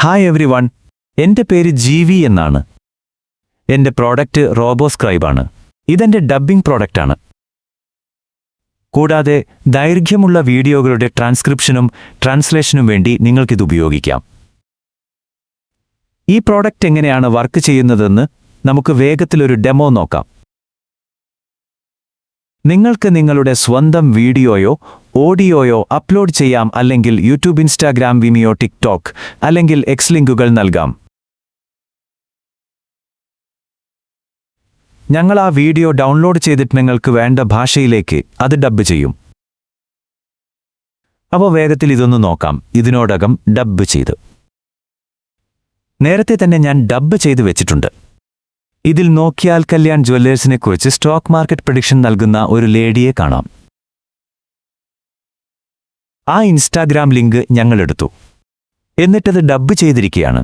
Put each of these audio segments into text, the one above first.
Hi every one, എൻ്റെ പേര് ജീവി എന്നാണ്. എൻ്റെ പ്രോഡക്റ്റ് റോബോസ്ക്രൈബാണ്. ഇതെൻ്റെ ഡബ്ബിംഗ് പ്രോഡക്റ്റാണ്. കൂടാതെ ദൈർഘ്യമുള്ള വീഡിയോകളുടെ ട്രാൻസ്ക്രിപ്ഷനും ട്രാൻസ്ലേഷനും വേണ്ടി നിങ്ങൾക്കിത് ഉപയോഗിക്കാം. ഈ പ്രോഡക്റ്റ് എങ്ങനെയാണ് വർക്ക് ചെയ്യുന്നതെന്ന് നമുക്ക് വേഗത്തിലൊരു ഡെമോ നോക്കാം. നിങ്ങൾക്ക് നിങ്ങളുടെ സ്വന്തം വീഡിയോയോ ഓഡിയോയോ അപ്ലോഡ് ചെയ്യാം, അല്ലെങ്കിൽ യൂട്യൂബ്, ഇൻസ്റ്റാഗ്രാം, വിമിയോ, ടിക്ടോക്ക് അല്ലെങ്കിൽ എക്സ് ലിങ്കുകൾ നൽകാം. ഞങ്ങൾ ആ വീഡിയോ ഡൗൺലോഡ് ചെയ്തിട്ട് നിങ്ങൾക്ക് വേണ്ട ഭാഷയിലേക്ക് അത് ഡബ്ബ് ചെയ്യും. അപ്പോൾ വേഗത്തിൽ ഇതൊന്ന് നോക്കാം. ഇതിനോടകം ഡബ്ബ് ചെയ്ത് നേരത്തെ തന്നെ ഞാൻ ഡബ്ബ് ചെയ്ത് വെച്ചിട്ടുണ്ട്. ഇതിൽ നോക്കിയാൽ കല്യാൺ ജ്വല്ലേഴ്സിനെക്കുറിച്ച് സ്റ്റോക്ക് മാർക്കറ്റ് പ്രഡിക്ഷൻ നൽകുന്ന ഒരു ലേഡിയെ കാണാം. ആ ഇൻസ്റ്റാഗ്രാം ലിങ്ക് ഞങ്ങളെടുത്തു, എന്നിട്ടത് ഡബ്ബ് ചെയ്തിരിക്കുകയാണ്.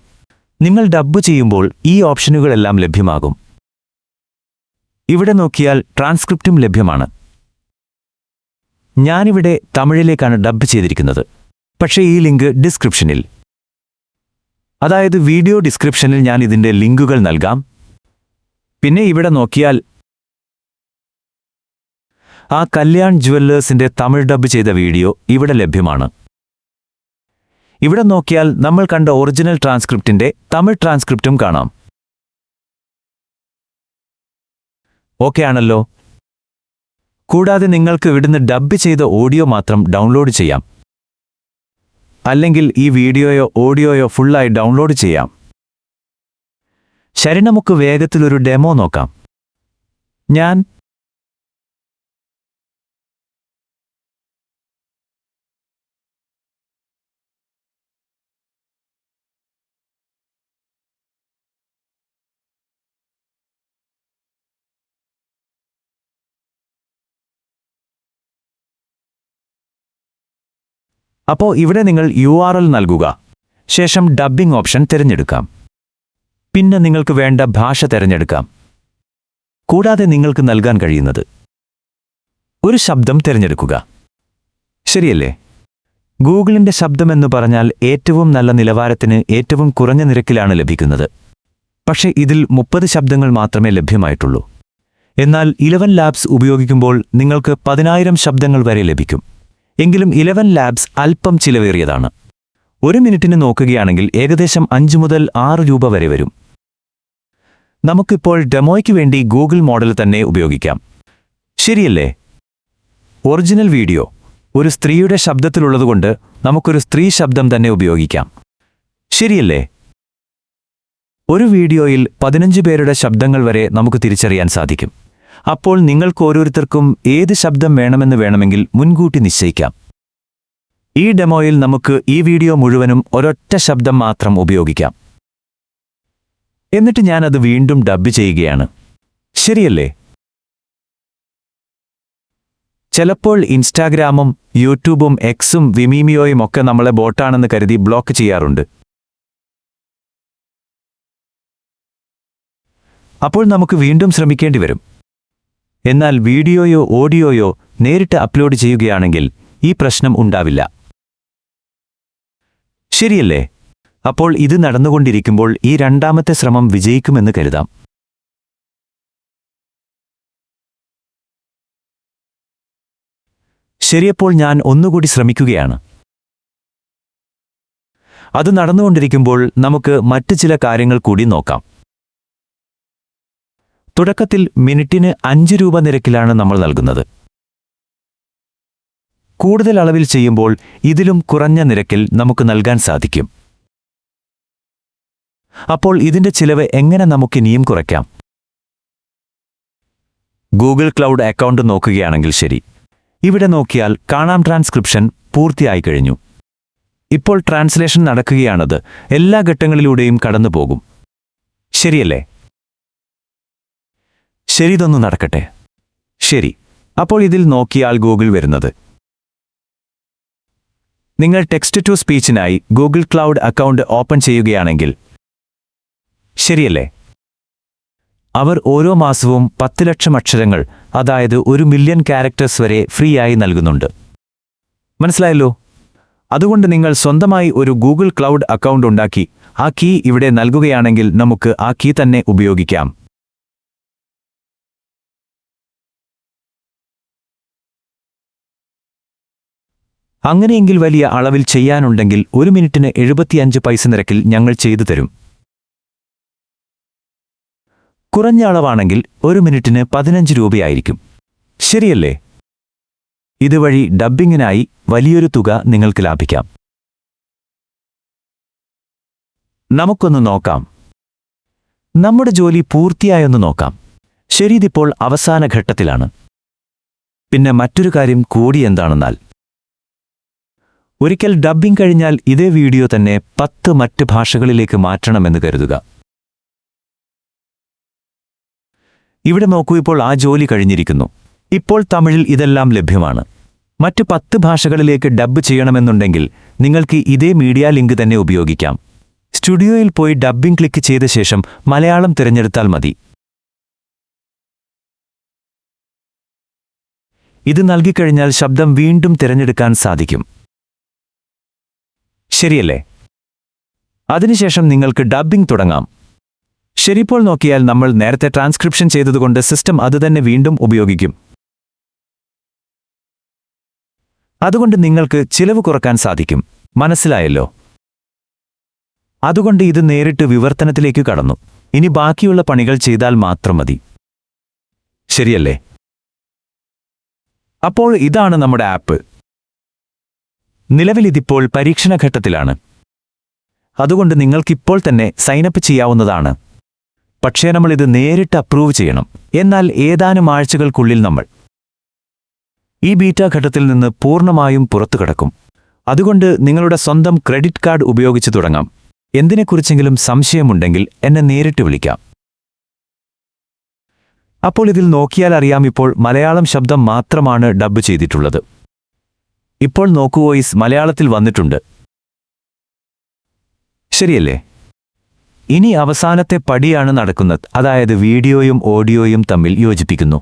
നിങ്ങൾ ഡബ്ബ് ചെയ്യുമ്പോൾ ഈ ഓപ്ഷനുകളെല്ലാം ലഭ്യമാകും. ഇവിടെ നോക്കിയാൽ ട്രാൻസ്ക്രിപ്റ്റും ലഭ്യമാണ്. ഞാനിവിടെ തമിഴിലേക്കാണ് ഡബ്ബ് ചെയ്തിരിക്കുന്നത്, പക്ഷേ ഈ ലിങ്ക് ഡിസ്ക്രിപ്ഷനിൽ, അതായത് വീഡിയോ ഡിസ്ക്രിപ്ഷനിൽ ഞാൻ ഇതിൻ്റെ ലിങ്കുകൾ നൽകാം. പിന്നെ ഇവിടെ നോക്കിയാൽ ആ കല്യാൺ ജ്വല്ലേഴ്സിന്റെ തമിഴ് ഡബ്ബ് ചെയ്ത വീഡിയോ ഇവിടെ ലഭ്യമാണ്. ഇവിടെ നോക്കിയാൽ നമ്മൾ കണ്ട ഒറിജിനൽ ട്രാൻസ്ക്രിപ്റ്റിന്റെ തമിഴ് ട്രാൻസ്ക്രിപ്റ്റും കാണാം. ഓക്കെ ആണല്ലോ. കൂടാതെ നിങ്ങൾക്ക് ഇവിടുന്ന് ഡബ്ബ് ചെയ്ത ഓഡിയോ മാത്രം ഡൗൺലോഡ് ചെയ്യാം, അല്ലെങ്കിൽ ഈ വീഡിയോയോ ഓഡിയോയോ ഫുള്ളായി ഡൗൺലോഡ് ചെയ്യാം. ശരി, നമുക്ക് വേഗത്തിലൊരു ഡെമോ നോക്കാം. അപ്പോൾ ഇവിടെ നിങ്ങൾ URL നൽകുക, ശേഷം ഡബ്ബിംഗ് ഓപ്ഷൻ തിരഞ്ഞെടുക്കാം. പിന്നെ നിങ്ങൾക്ക് വേണ്ട ഭാഷ തിരഞ്ഞെടുക്കാം. കൂടാതെ നിങ്ങൾക്ക് നൽകാൻ കഴിയുന്നത് ഒരു ശബ്ദം തിരഞ്ഞെടുക്കുക. ശരിയല്ലേ? ഗൂഗിളിന്റെ ശബ്ദമെന്ന് പറഞ്ഞാൽ ഏറ്റവും നല്ല നിലവാരത്തിന് ഏറ്റവും കുറഞ്ഞ നിരക്കിലാണ് ലഭിക്കുന്നത്. പക്ഷേ ഇതിൽ 30 ശബ്ദങ്ങൾ മാത്രമേ ലഭ്യമായിട്ടുള്ളൂ. എന്നാൽ 11 ലാബ്സ് ഉപയോഗിക്കുമ്പോൾ നിങ്ങൾക്ക് 10,000 ശബ്ദങ്ങൾ വരെ ലഭിക്കും. എങ്കിലും 11 ലാബ്സ് അല്പം ചിലവേറിയതാണ്. ഒരു മിനിറ്റിന് നോക്കുകയാണെങ്കിൽ ഏകദേശം 5 മുതൽ 6 രൂപ വരെ വരും. നമുക്കിപ്പോൾ ഡെമോയ്ക്ക് വേണ്ടി ഗൂഗിൾ മോഡൽ തന്നെ ഉപയോഗിക്കാം. ശരിയല്ലേ? ഒറിജിനൽ വീഡിയോ ഒരു സ്ത്രീയുടെ ശബ്ദത്തിലുള്ളതുകൊണ്ട് നമുക്കൊരു സ്ത്രീ ശബ്ദം തന്നെ ഉപയോഗിക്കാം. ശരിയല്ലേ? ഒരു വീഡിയോയിൽ 15 പേരുടെ ശബ്ദങ്ങൾ വരെ നമുക്ക് തിരിച്ചറിയാൻ സാധിക്കും. അപ്പോൾ നിങ്ങൾക്ക് ഓരോരുത്തർക്കും ഏത് ശബ്ദം വേണമെങ്കിൽ മുൻകൂട്ടി നിശ്ചയിക്കാം. ഈ ഡെമോയിൽ നമുക്ക് ഈ വീഡിയോ മുഴുവനും ഒരൊറ്റ ശബ്ദം മാത്രം ഉപയോഗിക്കാം. എന്നിട്ട് ഞാനത് വീണ്ടും ഡബ്ബ് ചെയ്യുകയാണ്. ശരിയല്ലേ? ചിലപ്പോൾ ഇൻസ്റ്റാഗ്രാമും യൂട്യൂബും എക്സും വിമീമിയോയും ഒക്കെ നമ്മളെ ബോട്ടാണെന്ന് കരുതി ബ്ലോക്ക് ചെയ്യാറുണ്ട്. അപ്പോൾ നമുക്ക് വീണ്ടും ശ്രമിക്കേണ്ടി വരും. എന്നാൽ വീഡിയോയോ ഓഡിയോയോ നേരിട്ട് അപ്ലോഡ് ചെയ്യുകയാണെങ്കിൽ ഈ പ്രശ്നം ഉണ്ടാവില്ല. ശരിയല്ലേ? അപ്പോൾ ഇത് നടന്നുകൊണ്ടിരിക്കുമ്പോൾ ഈ രണ്ടാമത്തെ ശ്രമം വിജയിക്കുമെന്ന് കരുതാം. ശരിയപ്പോൾ ഞാൻ ഒന്നുകൂടി ശ്രമിക്കുകയാണ്. അത് നടന്നുകൊണ്ടിരിക്കുമ്പോൾ നമുക്ക് മറ്റു ചില കാര്യങ്ങൾ കൂടി നോക്കാം. തുടക്കത്തിൽ മിനിറ്റിന് 5 രൂപ നിരക്കിലാണ് നമ്മൾ നൽകുന്നത്. കൂടുതൽ അളവിൽ ചെയ്യുമ്പോൾ ഇതിലും കുറഞ്ഞ നിരക്കിൽ നമുക്ക് നൽകാൻ സാധിക്കും. അപ്പോൾ ഇതിന്റെ ചിലവ് എങ്ങനെ നമുക്കിനിയും കുറയ്ക്കാം? ഗൂഗിൾ ക്ലൗഡ് അക്കൗണ്ട് നോക്കുകയാണെങ്കിൽ ശരി, ഇവിടെ നോക്കിയാൽ കാണാം ട്രാൻസ്ക്രിപ്ഷൻ പൂർത്തിയായി കഴിഞ്ഞു. ഇപ്പോൾ ട്രാൻസ്ലേഷൻ നടക്കുകയാണത് എല്ലാ ഘട്ടങ്ങളിലൂടെയും കടന്നുപോകും. ശരിയല്ലേ? ശരി, ഇതൊന്നു നടക്കട്ടെ. ശരി, അപ്പോൾ ഇതിൽ നോക്കിയാൽ ഗൂഗിൾ വരുന്നത്. നിങ്ങൾ ടെക്സ്റ്റ് ടു സ്പീച്ചിനായി ഗൂഗിൾ ക്ലൗഡ് അക്കൗണ്ട് ഓപ്പൺ ചെയ്യുകയാണെങ്കിൽ ശരിയല്ലേ? അവർ ഓരോ മാസവും 10 ലക്ഷം അക്ഷരങ്ങൾ, അതായത് 1 മില്യൺ ക്യാരക്ടേഴ്സ് വരെ ഫ്രീ ആയി നൽകുന്നുണ്ട്. മനസ്സിലായല്ലോ? അതുകൊണ്ട് നിങ്ങൾ സ്വന്തമായി ഒരു ഗൂഗിൾ ക്ലൗഡ് അക്കൗണ്ട് ഉണ്ടാക്കി ആ കീ ഇവിടെ നൽകുകയാണെങ്കിൽ നമുക്ക് ആ കീ തന്നെ ഉപയോഗിക്കാം. അങ്ങനെയെങ്കിൽ വലിയ അളവിൽ ചെയ്യാനുണ്ടെങ്കിൽ 1 മിനിറ്റിന് 75 പൈസ നിരക്കിൽ ഞങ്ങൾ ചെയ്തു തരും. കുറഞ്ഞ അളവാണെങ്കിൽ 1 മിനിറ്റിന് 15 രൂപയായിരിക്കും. ശരിയല്ലേ? ഇതുവഴി ഡബ്ബിങ്ങിനായി വലിയൊരു തുക നിങ്ങൾക്ക് ലാഭിക്കാം. നമുക്കൊന്ന് നോക്കാം. നമ്മുടെ ജോലി പൂർത്തിയായൊന്ന് നോക്കാം. ശരി, ഇതിപ്പോൾ അവസാന ഘട്ടത്തിലാണ്. പിന്നെ മറ്റൊരു കാര്യം കൂടി എന്താണെന്നാൽ, ഒരിക്കൽ ഡബ്ബിംഗ് കഴിഞ്ഞാൽ ഇതേ വീഡിയോ തന്നെ 10 മറ്റ് ഭാഷകളിലേക്ക് മാറ്റണമെന്ന് കരുതുക. ഇവിടെ നോക്കൂ, ഇപ്പോൾ ആ ജോലി കഴിഞ്ഞിരിക്കുന്നു. ഇപ്പോൾ തമിഴിൽ ഇതെല്ലാം ലഭ്യമാണ്. മറ്റ് 10 ഭാഷകളിലേക്ക് ഡബ്ബ് ചെയ്യണമെന്നുണ്ടെങ്കിൽ നിങ്ങൾക്ക് ഇതേ മീഡിയ ലിങ്ക് തന്നെ ഉപയോഗിക്കാം. സ്റ്റുഡിയോയിൽ പോയി ഡബ്ബിംഗ് ക്ലിക്ക് ചെയ്ത ശേഷം മലയാളം തിരഞ്ഞെടുത്താൽ മതി. ഇത് നൽകിക്കഴിഞ്ഞാൽ ശബ്ദം വീണ്ടും തിരഞ്ഞെടുക്കാൻ സാധിക്കും. ശരിയല്ലേ? അതിനുശേഷം നിങ്ങൾക്ക് ഡബ്ബിംഗ് തുടങ്ങാം. ശരിപ്പോൾ നോക്കിയാൽ നമ്മൾ നേരത്തെ ട്രാൻസ്ക്രിപ്ഷൻ ചെയ്തതുകൊണ്ട് സിസ്റ്റം അതുതന്നെ വീണ്ടും ഉപയോഗിക്കും. അതുകൊണ്ട് നിങ്ങൾക്ക് ചിലവ് കുറക്കാൻ സാധിക്കും. മനസ്സിലായല്ലോ? അതുകൊണ്ട് ഇത് നേരിട്ട് വിവർത്തനത്തിലേക്ക് കടന്നു. ഇനി ബാക്കിയുള്ള പണികൾ ചെയ്താൽ മാത്രം മതി. ശരിയല്ലേ? അപ്പോൾ ഇതാണ് നമ്മുടെ ആപ്പ്. നിലവിൽ ഇതിപ്പോൾ പരീക്ഷണഘട്ടത്തിലാണ്. അതുകൊണ്ട് നിങ്ങൾക്കിപ്പോൾ തന്നെ സൈനപ്പ് ചെയ്യാവുന്നതാണ്. പക്ഷേ നമ്മൾ ഇത് നേരിട്ട് അപ്രൂവ് ചെയ്യണം. എന്നാൽ ഏതാനും ആഴ്ചകൾക്കുള്ളിൽ നമ്മൾ ഈ ബീറ്റാ ഘട്ടത്തിൽ നിന്ന് പൂർണ്ണമായും പുറത്തു കടക്കും. അതുകൊണ്ട് നിങ്ങളുടെ സ്വന്തം ക്രെഡിറ്റ് കാർഡ് ഉപയോഗിച്ച് തുടങ്ങാം. എന്തിനെക്കുറിച്ചെങ്കിലും സംശയമുണ്ടെങ്കിൽ എന്നെ നേരിട്ട് വിളിക്കാം. അപ്പോൾ ഇതിൽ നോക്കിയാൽ അറിയാം, ഇപ്പോൾ മലയാളം ശബ്ദം മാത്രമാണ് ഡബ്ബ് ചെയ്തിട്ടുള്ളത്. ഇപ്പോൾ നോക്കൂ, വോയിസ് മലയാളത്തിൽ വന്നിട്ടുണ്ട്. ശരിയല്ലേ? ഇനി അവസാനത്തെ പടിയാണ് നടക്കുന്നത്, അതായത് വീഡിയോയും ഓഡിയോയും തമ്മിൽ യോജിപ്പിക്കുന്നു.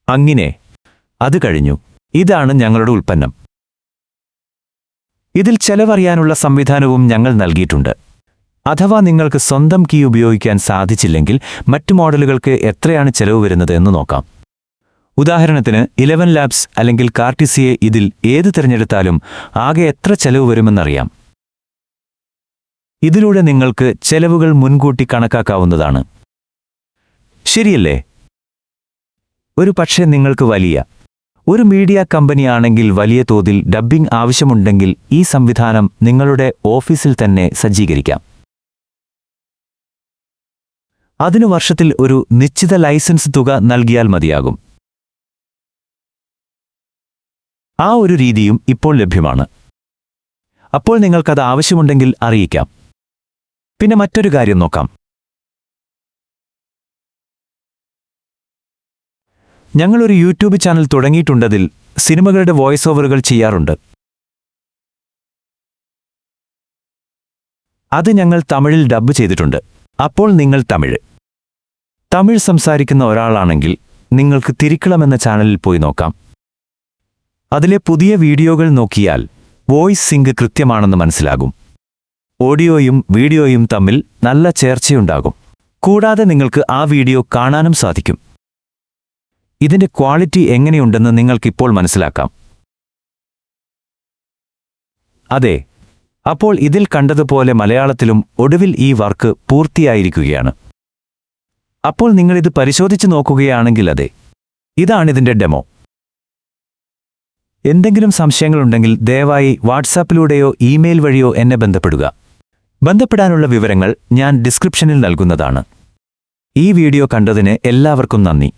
അങ്ങനെ അത് കഴിഞ്ഞു. ഇതാണ് ഞങ്ങളുടെ ഉൽപ്പന്നം. ഇതിൽ ചെലവറിയാനുള്ള സംവിധാനവും ഞങ്ങൾ നൽകിയിട്ടുണ്ട്. അഥവാ നിങ്ങൾക്ക് സ്വന്തം കീ ഉപയോഗിക്കാൻ സാധിച്ചില്ലെങ്കിൽ മറ്റു മോഡലുകൾക്ക് എത്രയാണ് ചെലവ് വരുന്നത് എന്ന് നോക്കാം. ഉദാഹരണത്തിന് 11 ലാബ്സ് അല്ലെങ്കിൽ കാർട്ടിസിയെ, ഇതിൽ ഏത് തിരഞ്ഞെടുത്താലും ആകെ എത്ര ചെലവ് വരുമെന്നറിയാം. ഇതിലൂടെ നിങ്ങൾക്ക് ചെലവുകൾ മുൻകൂട്ടി കണക്കാക്കാവുന്നതാണ്. ശരിയല്ലേ? ഒരു പക്ഷേ നിങ്ങൾക്ക് ഒരു മീഡിയ കമ്പനിയാണെങ്കിൽ വലിയ തോതിൽ ഡബ്ബിംഗ് ആവശ്യമുണ്ടെങ്കിൽ ഈ സംവിധാനം നിങ്ങളുടെ ഓഫീസിൽ തന്നെ സജ്ജീകരിക്കാം. അതിനു വർഷത്തിൽ ഒരു നിശ്ചിത ലൈസൻസ് തുക നൽകിയാൽ മതിയാകും. ആ ഒരു രീതിയും ഇപ്പോൾ ലഭ്യമാണ്. അപ്പോൾ നിങ്ങൾക്കത് ആവശ്യമുണ്ടെങ്കിൽ അറിയിക്കാം. പിന്നെ മറ്റൊരു കാര്യം നോക്കാം. ഞങ്ങളൊരു യൂട്യൂബ് ചാനൽ തുടങ്ങിയിട്ടുണ്ടതിൽ സിനിമകളുടെ വോയിസ് ഓവറുകൾ ചെയ്യാറുണ്ട്. അത് ഞങ്ങൾ തമിഴിൽ ഡബ്ബ് ചെയ്തിട്ടുണ്ട്. അപ്പോൾ നിങ്ങൾ തമിഴ് സംസാരിക്കുന്ന ഒരാളാണെങ്കിൽ നിങ്ങൾക്ക് തിരിക്കളം ചാനലിൽ പോയി നോക്കാം. അതിലെ പുതിയ വീഡിയോകൾ നോക്കിയാൽ വോയിസ് സിങ്ക് കൃത്യമാണെന്ന് മനസ്സിലാകും. ഓഡിയോയും വീഡിയോയും തമ്മിൽ നല്ല ചേർച്ചയുണ്ടാകും. കൂടാതെ നിങ്ങൾക്ക് ആ വീഡിയോ കാണാനും സാധിക്കും. ഇതിന്റെ ക്വാളിറ്റി എങ്ങനെയുണ്ടെന്ന് നിങ്ങൾക്കിപ്പോൾ മനസ്സിലാക്കാം. അതെ, അപ്പോൾ ഇതിൽ കണ്ടതുപോലെ മലയാളത്തിലും ഒടുവിൽ ഈ വർക്ക് പൂർത്തിയായിരിക്കുകയാണ്. അപ്പോൾ നിങ്ങളിത് പരിശോധിച്ച് നോക്കുകയാണെങ്കിൽ അതെ, ഇതാണിതിന്റെ ഡെമോ. എന്തെങ്കിലും സംശയങ്ങളുണ്ടെങ്കിൽ ദയവായി വാട്സാപ്പിലൂടെയോ ഇമെയിൽ വഴിയോ എന്നെ ബന്ധപ്പെടുക. ബന്ധപ്പെടാനുള്ള വിവരങ്ങൾ ഞാൻ ഡിസ്ക്രിപ്ഷനിൽ നൽകുന്നതാണ്. ഈ വീഡിയോ കണ്ടതിന് എല്ലാവർക്കും നന്ദി.